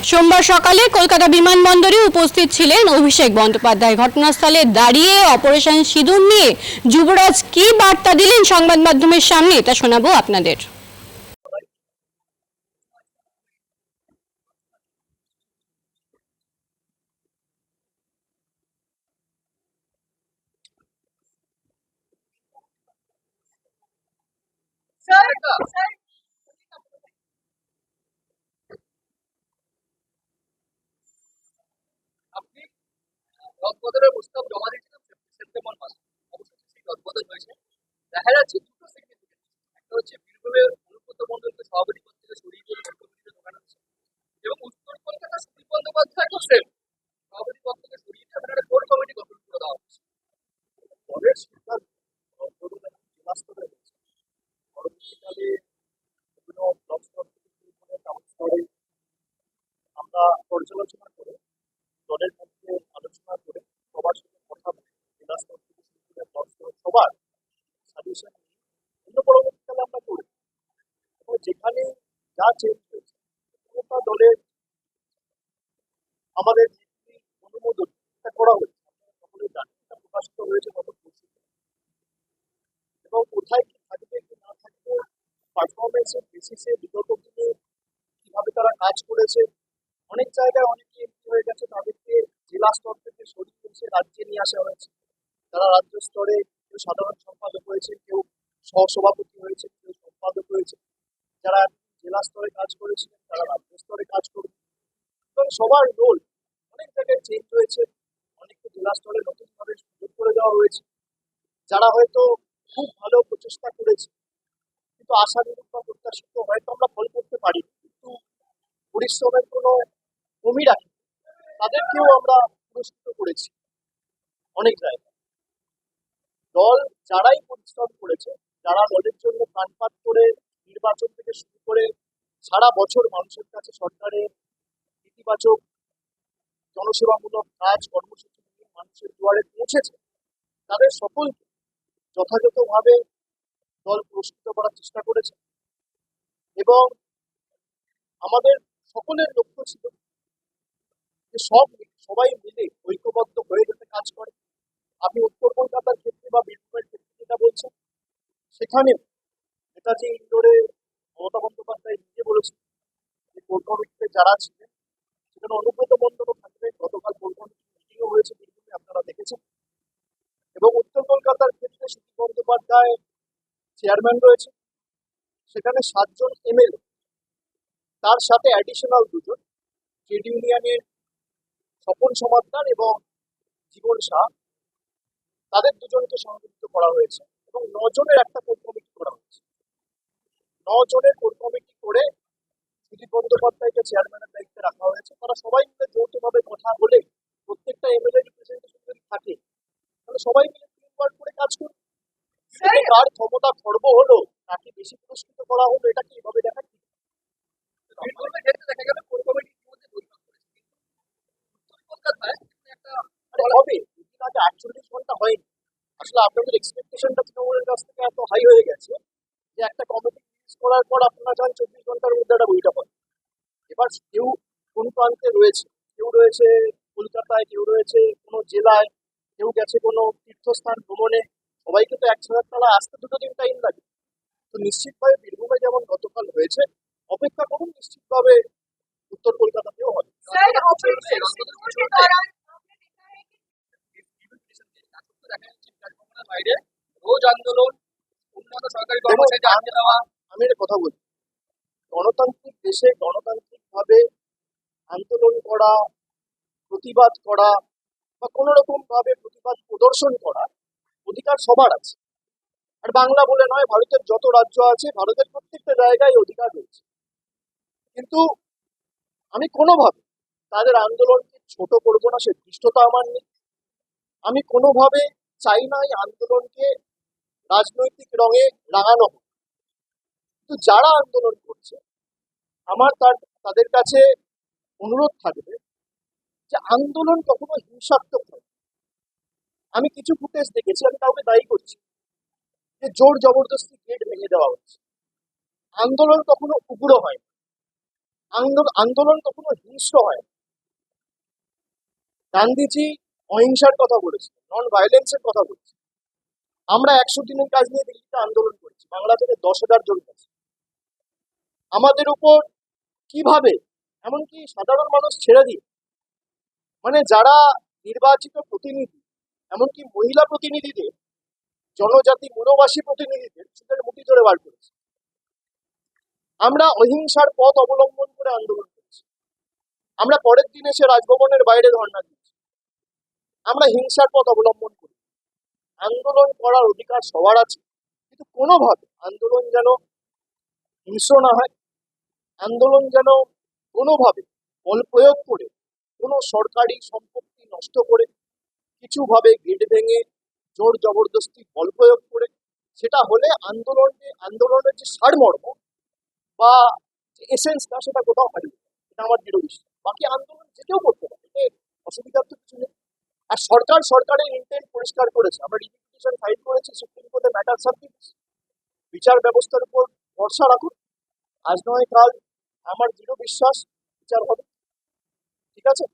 সোমবার সকালে কলকাতা বিমানবন্দরে উপস্থিত ছিলেন অভিষেক বন্দ্যোপাধ্যায়। ঘটনাস্থলে দাঁড়িয়ে অপারেশন সিঁদুর নিয়ে যুবরাজ কি বার্তা দিলেন সংবাদ মাধ্যমের সামনে, তা শোনাবো আপনাদের। আপনি রদবদলের প্রস্তাব জমা দিয়েছিলেন সেপ্টেম্বর মাসে। অবশেষে সেই রদবদল হয়েছে। দেখা যাচ্ছে দুটো সিগনিফিকেন্ট। একটা হচ্ছে বীরভূমের অনুব্রত মণ্ডলকে সভাপতি পদ থেকে সরিয়ে দিয়ে মুখ্যমন্ত্রীকে ঢোকানো হচ্ছে, এবং উত্তর কলকাতার সুদীপ বন্দ্যোপাধ্যায়কেও সেম সভাপতি পদ থেকে সরিয়ে দিয়ে আপনার একটা কোর কমিটি গঠন করে দেওয়া হচ্ছে। দলের সিদ্ধান্ত জেলা স্তরে হয়েছে। পরবর্তীকালে বিভিন্ন ব্লক স্তর থেকে শুরু করে টাউন স্তরে আমরা পর্যালোচনা করে দলের মধ্যে আলোচনা করে সবার সাথে কথা বলে জেলা স্তর থেকে শুরু করে ব্লক স্তর সবার সাজেশন নিয়ে অন্য পরবর্তীকালে আমরা করি, এবং যেখানে যা চেঞ্জ হয়েছে ওটা দলের আমাদের যে অনুমোদন এটা করা হয়েছে, আপনারা সকলেই জানেন, এটা প্রকাশিত হয়েছে গত পরশু। এবং কোথায় কি থাকবে কি না থাকবে পারফরমেন্সের বেসিসে বিগত দিনে কিভাবে তারা কাজ করেছে, অনেক জায়গায় অনেকে এমপি হয়ে গেছে, তাদেরকে জেলা স্তর থেকে সরিয়ে এসে রাজ্যে নিয়ে আসা হয়েছে। তারা রাজ্য স্তরে কেউ সাধারণ সম্পাদক হয়েছে, কেউ সহসভাপতি হয়েছে, কেউ সম্পাদক হয়েছে। যারা জেলা স্তরে কাজ করেছিলেন তারা রাজ্য স্তরে কাজ করবে, এবং সবার রোল অনেক জায়গায় চেঞ্জ হয়েছে। অনেককে জেলা স্তরে নতুন ভাবে সুযোগ করে দেওয়া হয়েছে। যারা হয়তো খুব ভালো প্রচেষ্টা করেছে কিন্তু আশানুরূপ বা প্রত্যাশিত হয়তো আমরা ফল করতে পারি, কিন্তু পরিশ্রমের কোনো কমি রাখি, তাদেরকেও আমরা পুরস্কৃত করেছি অনেক জায়গায়। দল যারাই পরিশ্রম করেছে, যারা দলের জন্য প্রাণপাত করে নির্বাচন থেকে শুরু করে সারা বছর মানুষের কাছে সরকারের ইতিবাচক জনসেবামূলক কাজ কর্মসূচি নিয়ে মানুষের দুয়ারে পৌঁছেছে, তাদের সকলকে যথাযথভাবে দল পুরস্কৃত করার চেষ্টা করেছে। এবং আমাদের সকলের লক্ষ্য ছিল যে সবাই মিলে ঐক্যবদ্ধ হয়ে যাতে কাজ করে। আপনি উত্তর কলকাতার ক্ষেত্রে বা বীরভূমের ক্ষেত্রে যেটা বলছেন, সেখানে নেতাজি ইন্ডোরে মমতা বন্দ্যোপাধ্যায় নিজে বলেছেন যে কোর কমিটিতে যারা ছিলেন সেখানে অনুব্রত মণ্ডলও থাকবে। গতকাল কোর কমিটির মিটিংও হয়েছে বীরভূমে, আপনারা দেখেছেন। এবং উত্তর কলকাতার ক্ষেত্রে সুদীপ বন্দ্যোপাধ্যায় চেয়ারম্যান রয়েছে, সেখানে 7 জন এমএলএ, তার সাথে অ্যাডিশনাল 2 জন ট্রেড ইউনিয়নের স্বপন সমাদ্দার এবং জীবন শাহ, তাদের 2জনকে সংযুক্ত করা হয়েছে, এবং 9 জনের একটা কোর কমিটি করা হয়েছে। 9 জনের কোর কমিটি করে সুদীপ বন্দ্যোপাধ্যায়কে চেয়ারম্যানের দায়িত্বে রাখা হয়েছে। তারা সবাই মিলে যৌথভাবে কথা বলে প্রত্যেকটা এমএলএ রিপ্রেজেন্টেশন যদি থাকে তাহলে সবাই মিলে টিম ওয়ার্ক করে কাজ করবে। কার ক্ষমতা খর্ব হলো, তাকে বেশি পুরস্কৃত করা হলো, এটা কি এভাবে দেখা ঠিক? বীরভূমের ক্ষেত্রে দেখা গেল কোর কমিটি ইতিমধ্যে বৈঠক করেছে, কিন্তু উত্তর কলকাতায় একটা হবে দুদিন আগে 48 ঘন্টা হয়নি। আসলে আপনাদের এক্সপেকটেশনটা তৃণমূলের কাছ থেকে এত হাই হয়ে গেছে যে একটা কমিটি রিলিজ করার পর আপনারা চান 24 ঘন্টার মধ্যে একটা বৈঠক হয়। এবার কেউ কোন প্রান্তে রয়েছে, কেউ রয়েছে কলকাতায়, কেউ রয়েছে কোনো জেলায়, কেউ গেছে কোনো তীর্থস্থান ভ্রমণে, সবাইকে তো একসাথে তারা আসতে 2 দিন টাইম লাগে। তো নিশ্চিতভাবে বীরভূমে যেমন গতকাল হয়েছে, অপেক্ষা করুন, নিশ্চিতভাবে উত্তর কলকাতাতেও হবে। বাইরে রোজ আন্দোলন, উন্নত সরকারি কর্মচারীকে আটকে দেওয়া। আমি একটা কথা বলি, গণতান্ত্রিক দেশে গণতান্ত্রিকভাবে আন্দোলন করা, প্রতিবাদ করা বা কোনো রকম ভাবে প্রতিবাদ প্রদর্শন করা অধিকার সবার আছে। আর বাংলা বলে নয়, ভারতের যত রাজ্য আছে, ভারতের প্রত্যেকটা জায়গায় অধিকার রয়েছে। কিন্তু আমি কোনোভাবে তাদের আন্দোলনকে ছোট করবো না, সে ধৃষ্টতা আমার নেই। আমি কোনোভাবে চাই না এই আন্দোলনকে রাজনৈতিক রঙে রাঙানো হোক। কিন্তু যারা আন্দোলন করছে, আমার তাদের কাছে অনুরোধ থাকবে যে আন্দোলন কখনো হিংসাত্মক নয়। আমি কিছু ফুটেজ দেখেছি, আমি কাউকে দায়ী করছি, যে জোর জবরদস্তি গেট ভেঙে দেওয়া হচ্ছে। আন্দোলন কখনো উগ্র হয় না, আন্দোলন কখনো হিংস্র হয় না। গান্ধীজি অহিংসার কথা বলেছেন, নন ভায়োলেন্সের কথা বলেছেন। আমরা 100 দিনের কাজ নিয়ে দিল্লিতে আন্দোলন করেছি, বাংলা থেকে 10,000 জন গেছে। আমাদের উপর কিভাবে, এমনকি সাধারণ মানুষ ছেড়ে দিয়ে, মানে যারা নির্বাচিত প্রতিনিধি, এমনকি মহিলা প্রতিনিধিদের, জনজাতি মূলবাসী প্রতিনিধিদের চুলের মুঠি ধরে বার করেছে। আমরা অহিংসার পথ অবলম্বন করে আন্দোলন করেছি। আমরা পরের দিন এসে রাজভবনের বাইরে ধর্ণা দিয়েছি। আমরা হিংসার পথ অবলম্বন করি। আন্দোলন করার অধিকার সবার আছে, কিন্তু কোনোভাবে আন্দোলন যেন হিংস্র না হয়, আন্দোলন যেন কোনোভাবে বল প্রয়োগ করে, কোনো সরকারি সম্পত্তি নষ্ট করে, কিছুভাবে গেট ভেঙে, জোর জবরদস্তি বল প্রয়োগ করে, সেটা হলে আন্দোলনের যে সারমর্ম বা যে এসেন্সটা সেটা কোথাও হারিয়ে যায়। এটা আমার দৃঢ় বিশ্বাস। বাকি আন্দোলন যে কেউ করতে পারে, এতে অসুবিধার তো কিছু নেই। আর সরকারের ইন্টেন্ট পরিষ্কার করেছে। আমরা রিপিটিশন ফাইল করেছি সুপ্রিম কোর্টে, ম্যাটার সাবজেক্ট। বিচার ব্যবস্থার উপর ভরসা রাখুন, আজ নয় কাল আমার দৃঢ় বিশ্বাস বিচার হবে। ঠিক আছে।